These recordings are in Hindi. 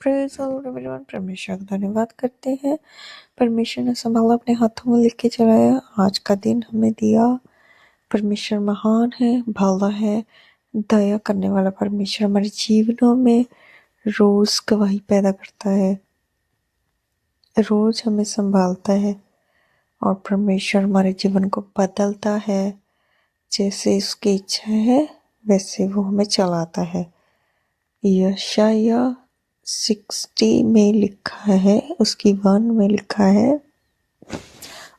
Praise all everyone. परमेश्वर का धन्यवाद करते हैं। परमेश्वर ने संभाला, अपने हाथों में लिख के चलाया, आज का दिन हमें दिया। परमेश्वर महान है, भला है, दया करने वाला परमेश्वर हमारे जीवनों में रोज़ गवाही पैदा करता है, रोज़ हमें संभालता है और परमेश्वर हमारे जीवन को बदलता है। जैसे उसकी इच्छा है वैसे वो हमें चलाता है। यशाया 60 में लिखा है, उसकी 1 में लिखा है,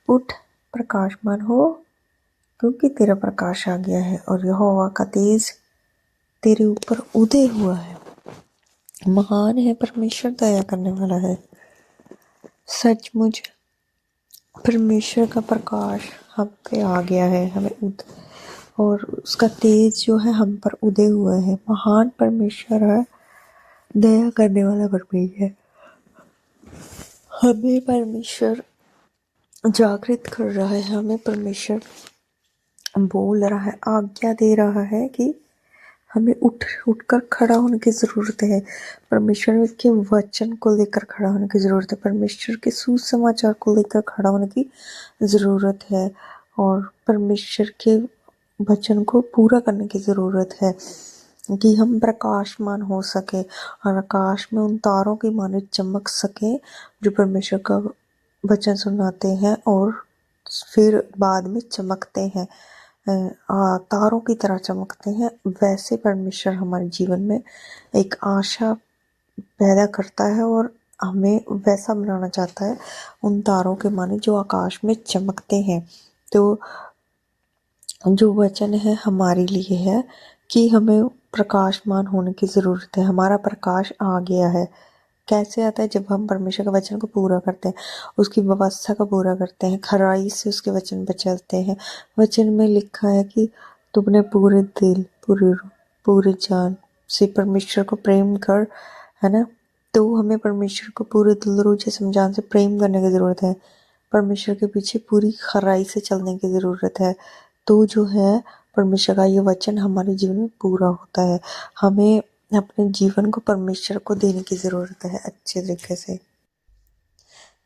उठ प्रकाशमान हो, क्योंकि तेरा प्रकाश आ गया है और यहोवा का तेज तेरे ऊपर उदय हुआ है। महान है परमेश्वर, दया करने वाला है। सचमुच परमेश्वर का प्रकाश हम पे आ गया है, और उसका तेज जो है हम पर उदय हुआ है। महान परमेश्वर है, दया करने वाला परमेश्वर। हमें परमेश्वर जागृत कर रहा है, हमें परमेश्वर बोल रहा है, आज्ञा दे रहा है कि हमें उठकर खड़ा होने की ज़रूरत है। परमेश्वर के वचन को लेकर खड़ा होने की ज़रूरत है, परमेश्वर के सुसमाचार को लेकर खड़ा होने की ज़रूरत है और परमेश्वर के वचन को पूरा करने की ज़रूरत है कि हम प्रकाशमान हो सके और आकाश में उन तारों की माने चमक सके जो परमेश्वर का वचन सुनाते हैं और फिर बाद में चमकते हैं, तारों की तरह चमकते हैं। वैसे परमेश्वर हमारे जीवन में एक आशा पैदा करता है और हमें वैसा बनाना चाहता है, उन तारों के माने जो आकाश में चमकते हैं। तो जो वचन है हमारे लिए है कि हमें प्रकाशमान होने की ज़रूरत है। हमारा प्रकाश आ गया है। कैसे आता है? जब हम परमेश्वर के वचन को पूरा करते हैं, उसकी व्यवस्था को पूरा करते हैं, खराई से उसके वचन पर चलते हैं। वचन में लिखा है कि तुमने पूरे दिल, पूरे जान से परमेश्वर को प्रेम कर, है ना। तो हमें परमेश्वर को पूरे दिल, रूह, जिस्म, जान से प्रेम करने की ज़रूरत है। परमेश्वर के पीछे पूरी खराई से चलने की ज़रूरत है। तो जो है परमेश्वर का ये वचन हमारे जीवन में पूरा होता है। हमें अपने जीवन को परमेश्वर को देने की ज़रूरत है अच्छे तरीके से।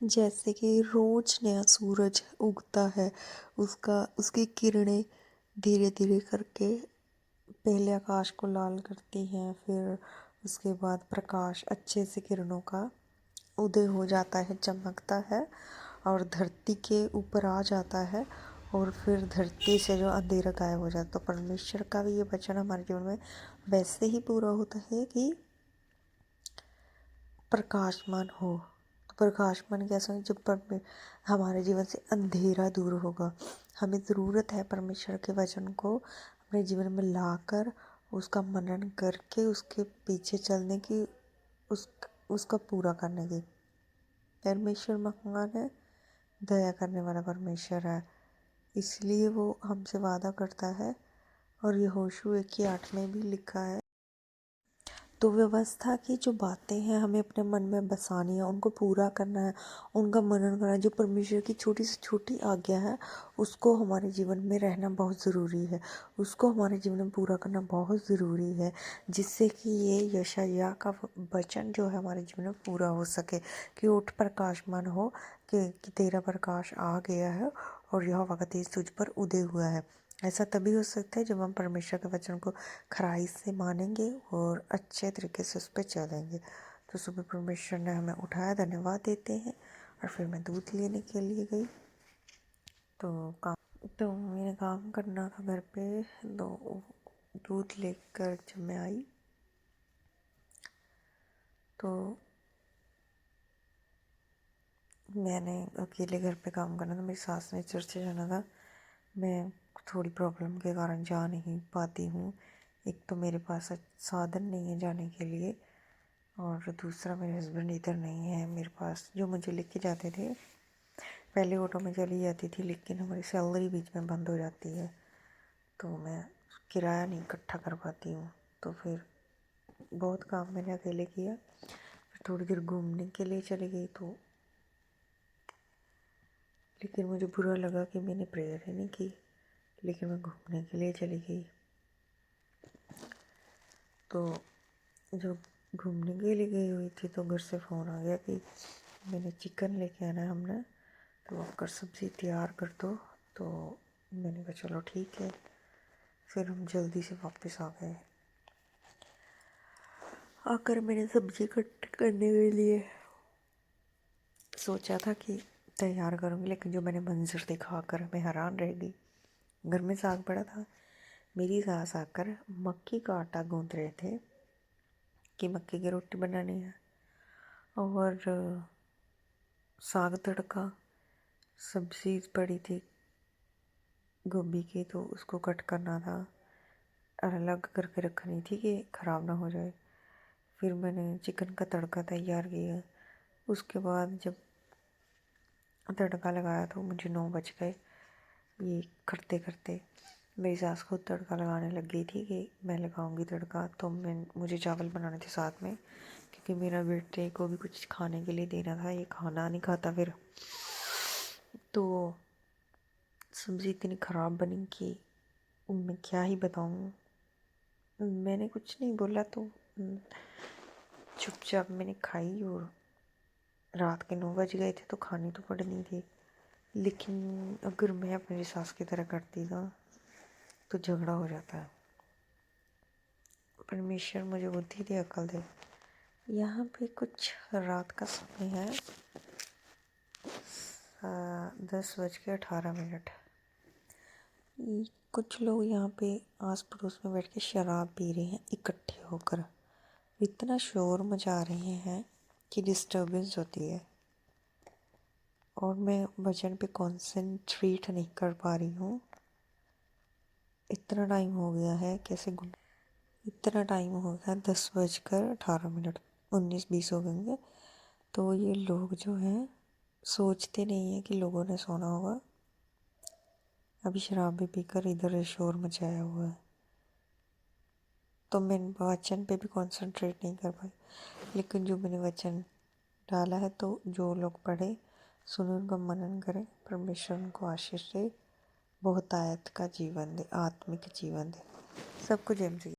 जैसे कि रोज नया सूरज उगता है, उसकी किरणें धीरे धीरे करके पहले आकाश को लाल करती हैं, फिर उसके बाद प्रकाश अच्छे से किरणों का उदय हो जाता है, चमकता है और धरती के ऊपर आ जाता है और फिर धरती से जो अंधेरा गायब हो जाता है। तो परमेश्वर का भी ये वचन हमारे जीवन में वैसे ही पूरा होता है कि प्रकाशमान हो। तो प्रकाशमान कैसा है? जब हमारे जीवन से अंधेरा दूर होगा। हमें ज़रूरत है परमेश्वर के वचन को अपने जीवन में लाकर उसका मनन करके उसके पीछे चलने की, उसका पूरा करने की। परमेश्वर महान है, दया करने वाला परमेश्वर है, इसलिए वो हमसे वादा करता है। और यहोशू 1:8 में भी लिखा है, तो व्यवस्था की जो बातें हैं हमें अपने मन में बसानी है, उनको पूरा करना है, उनका मनन करना है। जो परमेश्वर की छोटी से छोटी आज्ञा है उसको हमारे जीवन में रहना बहुत ज़रूरी है, उसको हमारे जीवन में पूरा करना बहुत ज़रूरी है, जिससे कि ये यशायाह का वचन जो है हमारे जीवन में पूरा हो सके कि उठ प्रकाशमान हो, कि तेरा प्रकाश आ गया है और यहोवा का तेज तुझ पर उदय हुआ है। ऐसा तभी हो सकता है जब हम परमेश्वर के वचन को खराई से मानेंगे और अच्छे तरीके से उस पर चलेंगे। तो सुबह परमेश्वर ने हमें उठाया, धन्यवाद देते हैं। और फिर मैं दूध लेने के लिए गई, तो मैंने काम करना था घर पे, तो दूध लेकर जब मैं आई तो मैंने अकेले घर पे काम करना था। मेरी सास ने चर्च जाना था, मैं थोड़ी प्रॉब्लम के कारण जा नहीं पाती हूँ। एक तो मेरे पास साधन नहीं है जाने के लिए और दूसरा मेरे हस्बैंड इधर नहीं है मेरे पास, जो मुझे लेके जाते थे। पहले ऑटो में चली जाती थी, लेकिन हमारी सैलरी बीच में बंद हो जाती है तो मैं किराया नहीं इकट्ठा कर पाती हूँ। तो फिर बहुत काम मैंने अकेले किया। फिर थोड़ी देर घूमने के लिए चली गई, तो लेकिन मुझे बुरा लगा कि मैंने प्रेयर ही नहीं की, लेकिन मैं घूमने के लिए चली गई। तो जो घूमने के लिए गई हुई थी तो घर से फ़ोन आ गया कि मैंने चिकन लेके आना है हमने, तो आकर सब्ज़ी तैयार कर दो। तो मैंने कहा चलो ठीक है। फिर हम जल्दी से वापस आ गए। आकर मैंने सब्ज़ी कट करने के लिए सोचा था कि तैयार करूँगी, लेकिन जो मैंने मंजर देखा कर मैं हैरान रह गई। घर में साग पड़ा था, मेरी सास आकर मक्की का आटा गूंद रहे थे कि मक्की की रोटी बनानी है, और साग तड़का, सब्ज़ी पड़ी थी गोभी की तो उसको कट करना था और अलग करके रखनी थी कि ख़राब ना हो जाए। फिर मैंने चिकन का तड़का तैयार किया। उसके बाद जब तड़का लगाया तो मुझे 9 बज गए। ये करते करते मेरी सास खुद तड़का लगाने लग गई थी कि मैं लगाऊंगी तड़का, तो मुझे चावल बनाने थे साथ में, क्योंकि मेरा बेटे को भी कुछ खाने के लिए देना था, ये खाना नहीं खाता फिर। तो सब्ज़ी इतनी ख़राब बनी कि मैं क्या ही बताऊँ। मैंने कुछ नहीं बोला तो चुपचाप मैंने खाई, और रात के 9 बज गए थे तो खानी तो पड़नी थी। लेकिन अगर मैं अपनी सास की तरह करती ना तो झगड़ा हो जाता है। परमेश्वर मुझे बुद्धि दे, अकल दे। यहाँ पे कुछ रात का समय है, 10:18। कुछ लोग यहाँ पे आस पड़ोस में बैठ के शराब पी रहे हैं इकट्ठे होकर। इतना शोर मचा रहे हैं कि डिस्टर्बेंस होती है, और मैं वचन पे कॉन्सेंट्रेट नहीं कर पा रही हूँ। इतना टाइम हो गया है, कैसे इतना टाइम हो गया, 10:18, 19-20 हो गए। तो ये लोग जो हैं सोचते नहीं है कि लोगों ने सोना होगा, अभी शराब भी पीकर इधर शोर मचाया हुआ है। तो मैं वचन पे भी कंसंट्रेट नहीं कर पाई। लेकिन जो मैंने वचन डाला है तो जो लोग पढ़े सुने उनका मनन करें, परमेश्वर उनको आशीष दे, बहुतायत का जीवन दे, आत्मिक जीवन दे। सबको जय मसीह।